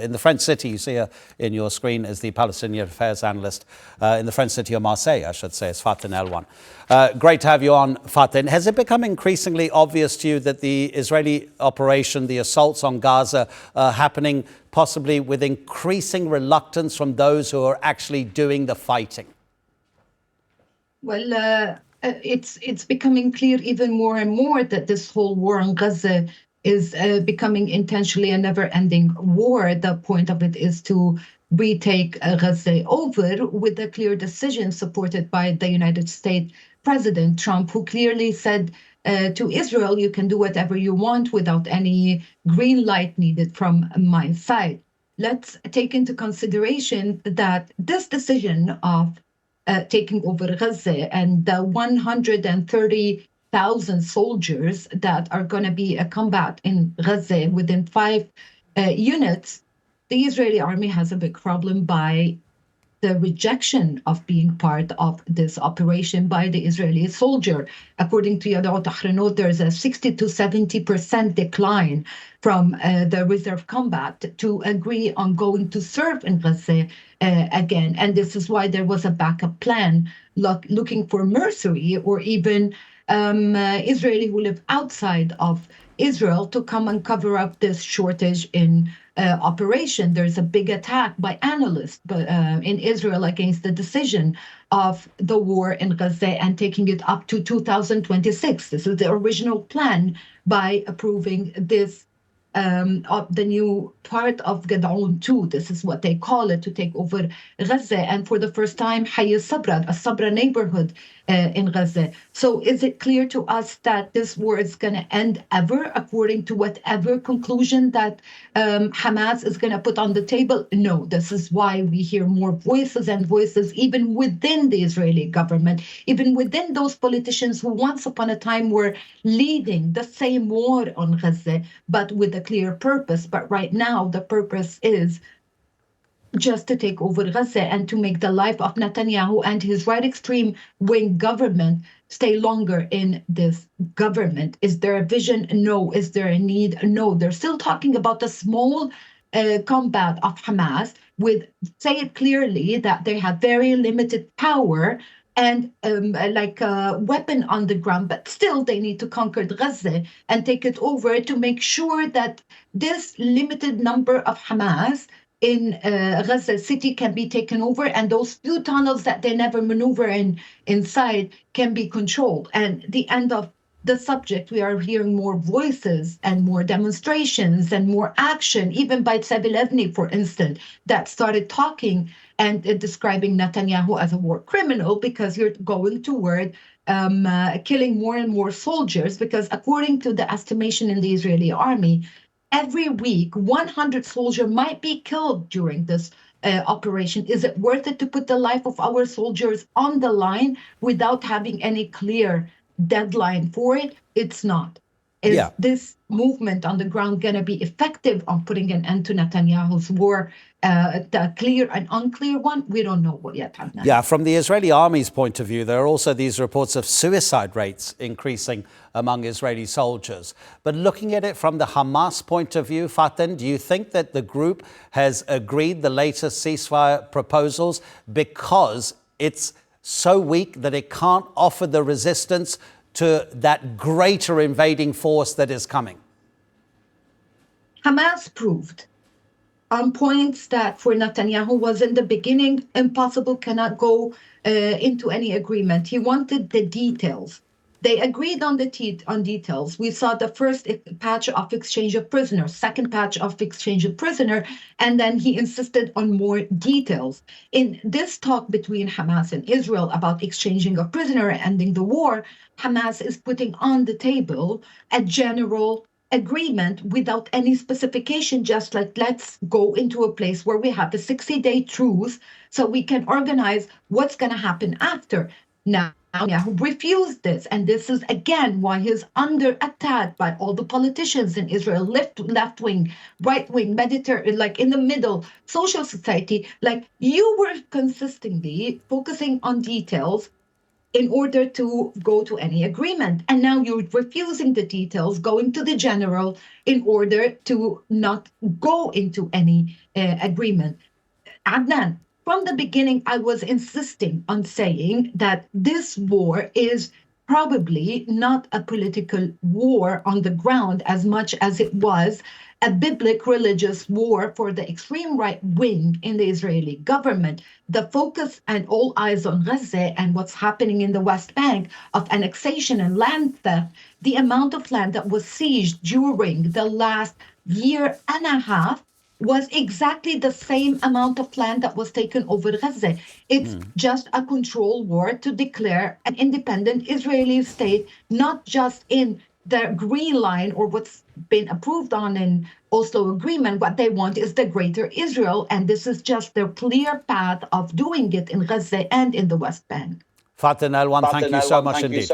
In the French city, you see her in your screen is the Palestinian affairs analyst in the French city of Marseille, I should say. It's Faten Elwan. Great to have you on, Faten. Has it become increasingly obvious to you that the Israeli operation, the assaults on Gaza, are happening possibly with increasing reluctance from those who are actually doing the fighting? Well, it's becoming clear even more and more that this whole war on Gaza is becoming intentionally a never-ending war. The point of it is to retake Gaza over with a clear decision supported by the United States President Trump, who clearly said to Israel, you can do whatever you want without any green light needed from my side. Let's take into consideration that this decision of taking over Gaza and the 130,000 soldiers that are going to be a combat in Gaza within 5 units, the Israeli army has a big problem by the rejection of being part of this operation by the Israeli soldier. According to Yadda'ut Ahronot, there's a 60 to 70% decline from the reserve combat to agree on going to serve in Gaza again. And this is why there was a backup plan looking for mercenary or even Israeli who live outside of Israel to come and cover up this shortage in operation. There's a big attack by analysts in Israel against the decision of the war in Gaza and taking it up to 2026. This is the original plan by approving this of the new part of Gadoun 2. This is what they call it, to take over Gaza. And for the first time, Hayy Sabra, a Sabra neighborhood in Gaza. So is it clear to us that this war is going to end ever, according to whatever conclusion that Hamas is going to put on the table? No, this is why we hear more voices and voices, even within the Israeli government, even within those politicians who once upon a time were leading the same war on Gaza, but with a clear purpose. But right now, the purpose is just to take over Gaza and to make the life of Netanyahu and his right extreme wing government stay longer in this government. Is there a vision? No. Is there a need? No. They're still talking about the small combat of Hamas with, say it clearly, that they have very limited power and like a weapon on the ground, but still they need to conquer Gaza and take it over to make sure that this limited number of Hamas in Gaza City can be taken over, and those few tunnels that they never maneuver inside can be controlled. And the end of the subject, we are hearing more voices and more demonstrations and more action, even by Tzavi Livni, for instance, that started talking and describing Netanyahu as a war criminal because you're going toward killing more and more soldiers. Because according to the estimation in the Israeli army, every week, 100 soldiers might be killed during this operation. Is it worth it to put the life of our soldiers on the line without having any clear deadline for it? It's not. Is this movement on the ground going to be effective on putting an end to Netanyahu's war? The clear and unclear one, we don't know yet. Yeah, from the Israeli army's point of view, there are also these reports of suicide rates increasing among Israeli soldiers. But looking at it from the Hamas point of view, Faten, do you think that the group has agreed the latest ceasefire proposals because it's so weak that it can't offer the resistance to that greater invading force that is coming? Hamas proved on points that for Netanyahu was in the beginning impossible, cannot go into any agreement. He wanted the details. They agreed on details. We saw the first patch of exchange of prisoners, second patch of exchange of prisoner, and then he insisted on more details. In this talk between Hamas and Israel about exchanging of prisoner and ending the war, Hamas is putting on the table a general agreement without any specification, just like let's go into a place where we have the 60-day truce so we can organize what's going to happen after. Now, Netanyahu refused this, and this is again why he's under attack by all the politicians in Israel, left wing, right wing, Mediterranean, like in the middle, social society. Like, you were consistently focusing on details in order to go to any agreement. And now you're refusing the details, going to the general in order to not go into any agreement. Adnan, from the beginning, I was insisting on saying that this war is probably not a political war on the ground as much as it was a biblical religious war for the extreme right wing in the Israeli government. The focus and all eyes on Gaza and what's happening in the West Bank of annexation and land theft, the amount of land that was seized during the last year and a half was exactly the same amount of land that was taken over Gaza. It's just a control war to declare an independent Israeli state, not just in the green line or what's been approved on in Oslo Agreement. What they want is the greater Israel, and this is just their clear path of doing it in Gaza and in the West Bank. Faten Elwan, thank you so much indeed.